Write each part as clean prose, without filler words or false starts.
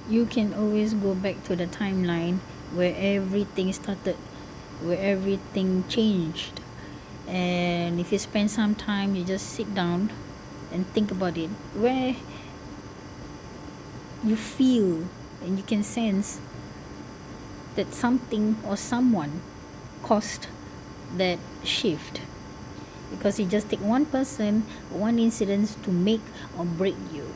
you can always go back to the timeline where everything started, where everything changed. And if you spend some time, you just sit down and think about it, where you feel and you can sense that something or someone caused that shift, because it just take one person, one incident to make or break you.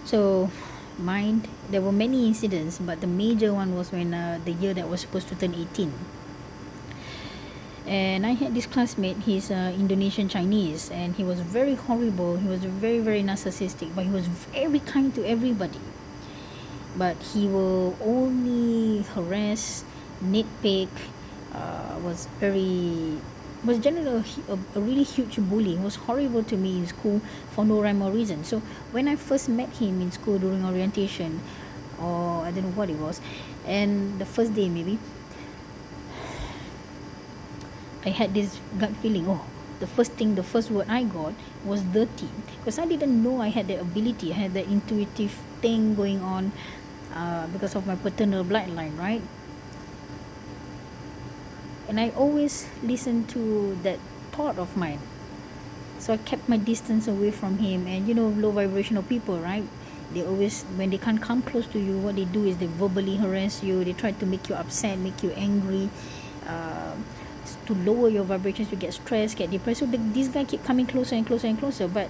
So mine, there were many incidents, but the major one was when the year that I was supposed to turn 18. And I had this classmate, he's Indonesian Chinese, and he was very horrible. He was very, very narcissistic, but he was very kind to everybody. But he will only harass, nitpick, was generally a really huge bully. He was horrible to me in school for no rhyme or reason. So when I first met him in school during orientation, or I don't know what it was, and the first day maybe, I had this gut feeling, oh, the first word I got was dirty, because I didn't know I had that ability. I had that intuitive thing going on, because of my paternal bloodline, right? And I always listened to that thought of mine. So I kept my distance away from him. And you know, low vibrational people, right? They always, when they can't come close to you, what they do is they verbally harass you. They try to make you upset, make you angry, uh, to lower your vibrations. You get stressed, get depressed. So this guy keep coming closer and closer and closer. But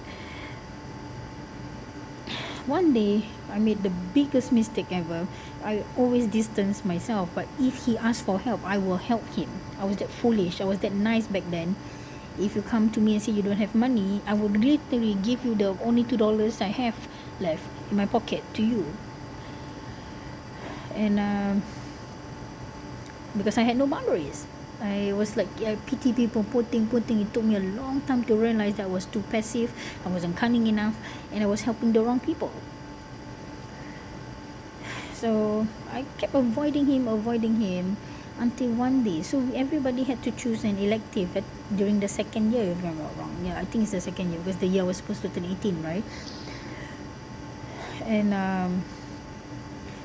one day I made the biggest mistake ever. I always distance myself, but if he asks for help, I will help him. I was that foolish, I was that nice back then. If you come to me and say you don't have money, I will literally give you the only $2 I have left in my pocket to you. And because I had no boundaries, I was like, I pity people, putting. It took me a long time to realize that I was too passive, I wasn't cunning enough, and I was helping the wrong people. So I kept avoiding him until one day. So everybody had to choose an elective during the second year, if I'm not wrong. Yeah, I think it's the second year, because the year I was supposed to turn 18, right? And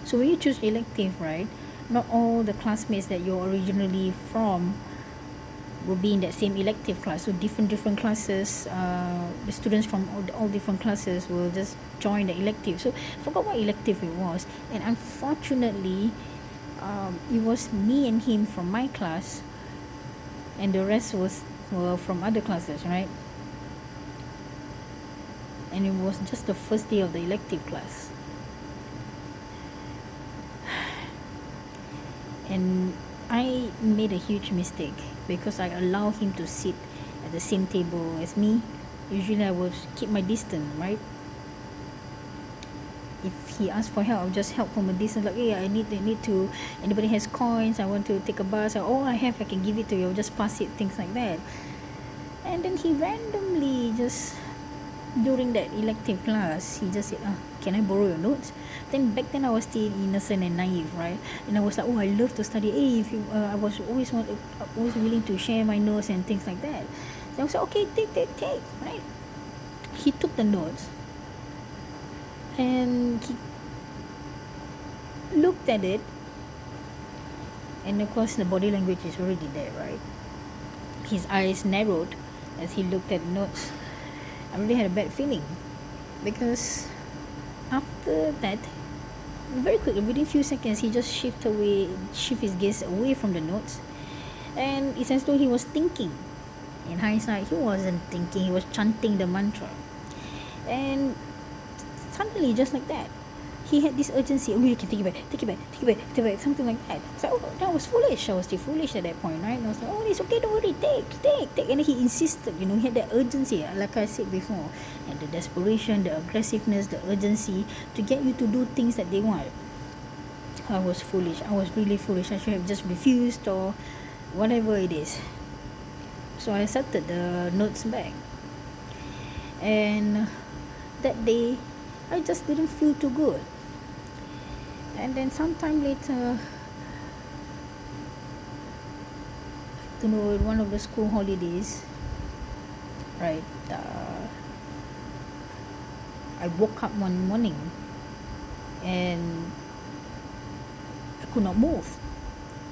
so when you choose elective, right, not all the classmates that you're originally from will be in that same elective class. So different classes, the students from all different classes will just join the elective. So I forgot what elective it was, and unfortunately, it was me and him from my class, and the rest were from other classes, right? And it was just the first day of the elective class. And I made a huge mistake because I allowed him to sit at the same table as me. Usually I would keep my distance, right? If he asks for help, I'll just help from a distance, like, hey, I need to, anybody has coins, I want to take a bus, or, oh, I have, I can give it to you, I'll just pass it, things like that. And then he randomly just, during that elective class, he just said, can I borrow your notes? Then back then I was still innocent and naive, right? And I was like, oh, I love to study. Hey, if you, I was always willing to share my notes and things like that. So I was like, okay, take, right? He took the notes and he looked at it, and of course the body language is already there, right? His eyes narrowed as he looked at the notes. I really had a bad feeling, because after that, very quickly, within few seconds, he just shift his gaze away from the notes, and it's as though he was thinking. In hindsight, he wasn't thinking, he was chanting the mantra. And suddenly, just like that, he had this urgency. Oh, you can take it back, something like that. So, oh, that was foolish. I was still foolish at that point, right? And I was like, oh, it's okay, don't worry, take. And he insisted, he had that urgency, like I said before, and the desperation, the aggressiveness, the urgency to get you to do things that they want. I was foolish. I was really foolish. I should have just refused or whatever it is. So I accepted the notes back. And that day, I just didn't feel too good. And then sometime later, one of the school holidays, right, I woke up one morning and I could not move.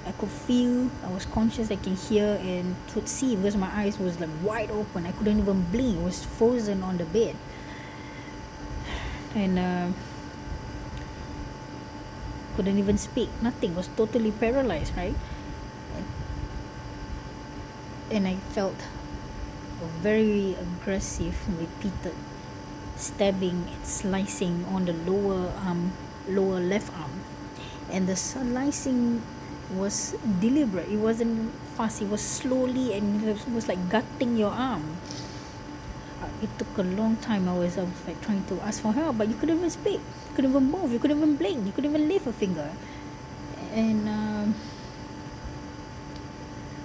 I could feel, I was conscious, I can hear and could see because my eyes was like wide open. I couldn't even blink. I was frozen on the bed. And couldn't even speak. Nothing. Was totally paralyzed, right? And I felt a very aggressive, repeated stabbing and slicing on the lower left arm. And the slicing was deliberate. It wasn't fast. It was slowly, and it was like gutting your arm. It took a long time. I was like trying to ask for help, but you couldn't even speak. You couldn't even move. You couldn't even blink. You couldn't even lift a finger. And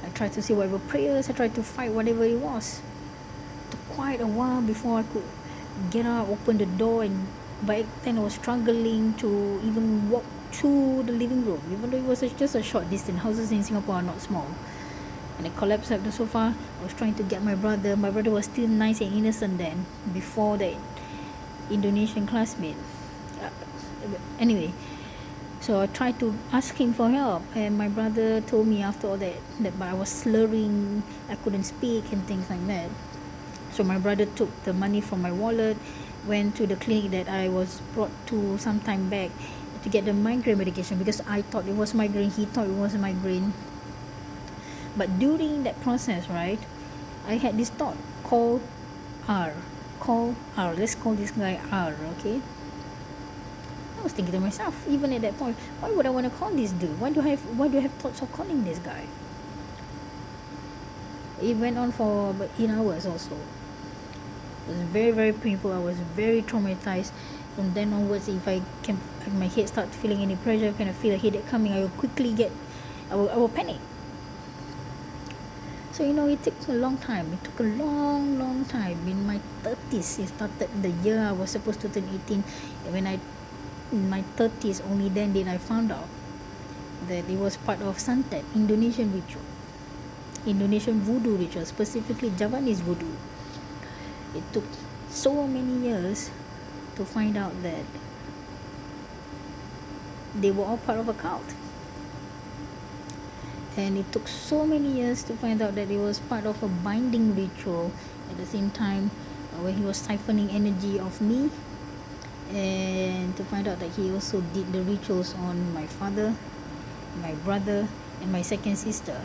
I tried to say whatever prayers. I tried to fight whatever it was. It took quite a while before I could get up, open the door, and by then I was struggling to even walk through the living room, even though it was just a short distance. Houses in Singapore are not small. And I collapsed at the sofa. I was trying to get my brother. My brother was still nice and innocent then, before the Indonesian classmate. Anyway, so I tried to ask him for help, and my brother told me after all that I was slurring, I couldn't speak and things like that. So my brother took the money from my wallet, went to the clinic that I was brought to some time back to get the migraine medication, because I thought it was migraine, he thought it was migraine. But during that process, right, I had this thought, call R, let's call this guy R, okay? I was thinking to myself, even at that point, why would I want to call this dude? Why do I have thoughts of calling this guy? It went on for about 8 hours also. It was very, very painful. I was very traumatized. From then onwards, if my head start feeling any pressure, kind of feel a headache coming, I will panic. So it took a long time. It took a long, long time. In my 30s, it started the year I was supposed to turn 18. And in my 30s, only then did I found out that it was part of Santet, Indonesian ritual. Indonesian voodoo ritual, specifically Javanese voodoo. It took so many years to find out that they were all part of a cult. And it took so many years to find out that it was part of a binding ritual. At the same time, when he was siphoning energy of me, and to find out that he also did the rituals on my father, my brother, and my second sister.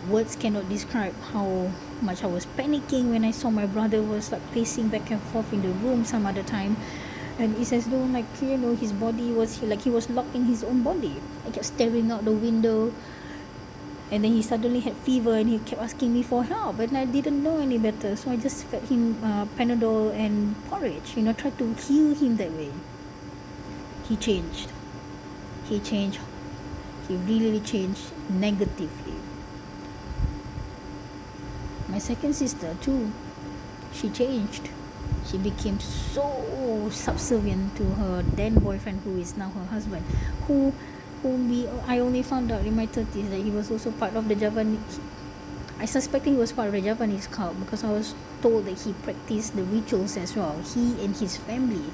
Words cannot describe how much I was panicking when I saw my brother was like pacing back and forth in the room some other time. And it's as though his body was he was locked in his own body. I kept staring out the window, and then he suddenly had fever and he kept asking me for help, and I didn't know any better, so I just fed him Panadol and porridge, tried to heal him that way. He changed. He really changed negatively. My second sister too, she changed. She became so subservient to her then boyfriend, who is now her husband, I only found out in my 30s that he was also part of the Javanese. I suspected he was part of the Javanese cult because I was told that he practiced the rituals as well. He and his family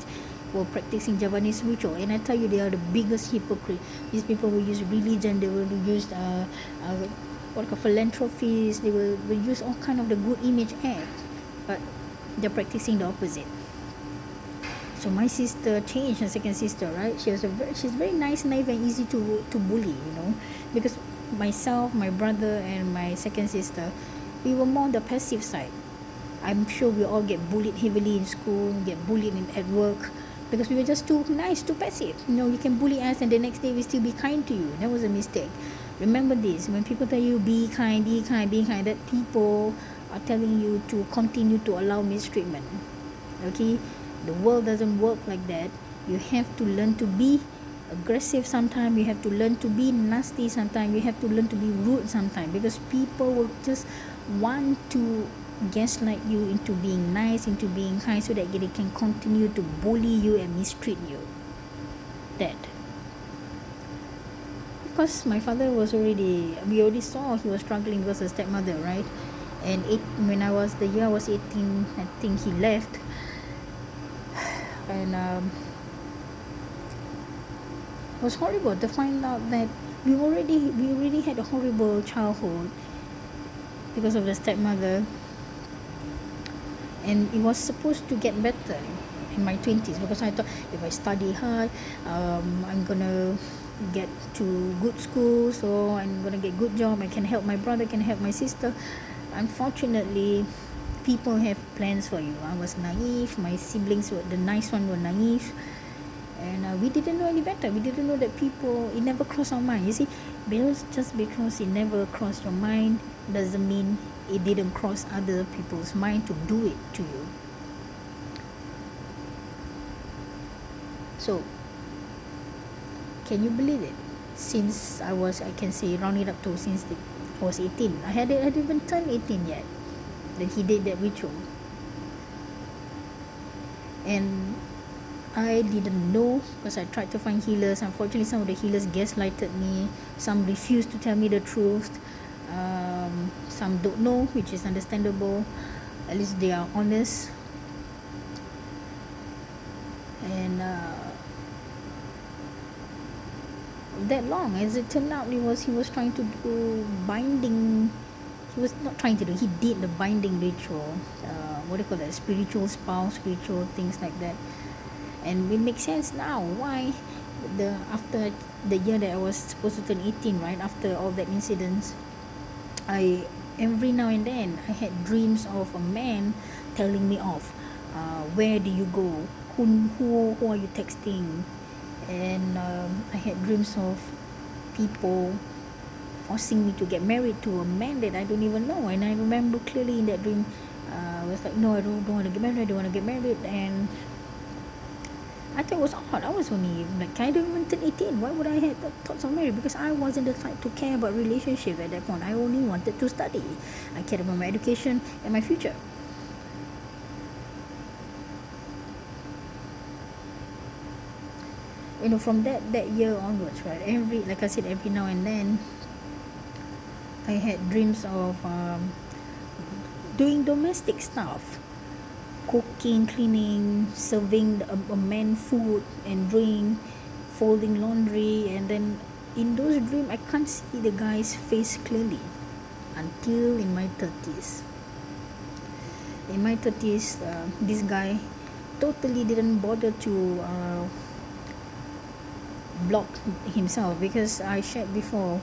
were practicing Javanese ritual, and I tell you, they are the biggest hypocrite. These people will use religion, they will use philanthropies, they will use all kind of the good image act, but they're practicing the opposite. So my sister changed, her second sister, right? She's very nice, naive, and easy to bully, because myself, my brother, and my second sister, we were more on the passive side. I'm sure we all get bullied heavily in school, get bullied at work, because we were just too nice, too passive. You can bully us, and the next day we still be kind to you. That was a mistake. Remember this, when people tell you be kind, that people are telling you to continue to allow mistreatment. Okay, the world doesn't work like that. You have to learn to be aggressive sometimes. You have to learn to be nasty sometimes. You have to learn to be rude sometimes, because people will just want to gaslight you into being nice, into being kind, so that they can continue to bully you and mistreat you. That. Because my father we already saw he was struggling because of stepmother, right? And when I was 18, I think he left. And was horrible to find out that we already had a horrible childhood because of the stepmother, and it was supposed to get better in my 20s because I thought if I study hard, I'm gonna get to good school, so I'm gonna get good job. I can help my brother, can help my sister. Unfortunately, people have plans for you. I was naive. My siblings were the nice one were naive, and we didn't know any better. We didn't know that people. It never crossed our mind. You see, just because it never crossed your mind doesn't mean it didn't cross other people's mind to do it to you. So, can you believe it? Since I can say, round it up to since I was 18. I hadn't even turned 18 yet. Then he did that ritual. And I didn't know because I tried to find healers. Unfortunately, some of the healers gaslighted me. Some refused to tell me the truth. Some don't know, which is understandable. At least they are honest. And that long, as it turned out, he was trying to do binding. He was not trying to do. He did the binding ritual. What do you call that? Spiritual spouse ritual, things like that. And it makes sense now why after the year that I was supposed to turn 18, right after all that incidents, I every now and then I had dreams of a man telling me off. Where do you go? Who are you texting? And I had dreams of people forcing me to get married to a man that I don't even know. And I remember clearly in that dream, I was like, no, I don't want to get married. I don't want to get married. And I thought it was odd. I was only like, I don't even turn 18. Why would I have thoughts of marriage? Because I wasn't the type to care about relationship at that point. I only wanted to study. I cared about my education and my future. From that year onwards, right, like I said, every now and then I had dreams of doing domestic stuff, cooking, cleaning, serving a man food and drink, folding laundry. And then in those dreams I can't see the guy's face clearly until in my 30s. In my 30s, this guy totally didn't bother to block himself, because I shared before,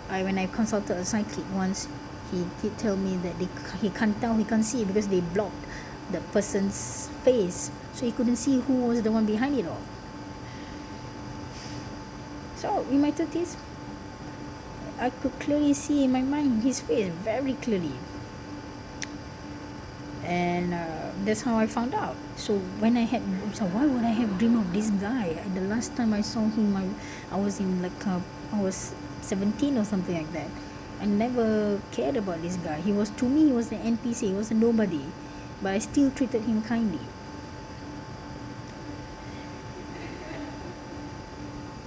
when I consulted a psychic once, he did tell me that he can't see because they blocked the person's face, so he couldn't see who was the one behind it all. So in my 30s, I could clearly see in my mind his face very clearly, and that's how I found out. So why would I have dream of this guy? The last time I saw him, I was in I was 17 or something like that. I never cared about this guy. To me, he was an NPC. He was a nobody, but I still treated him kindly.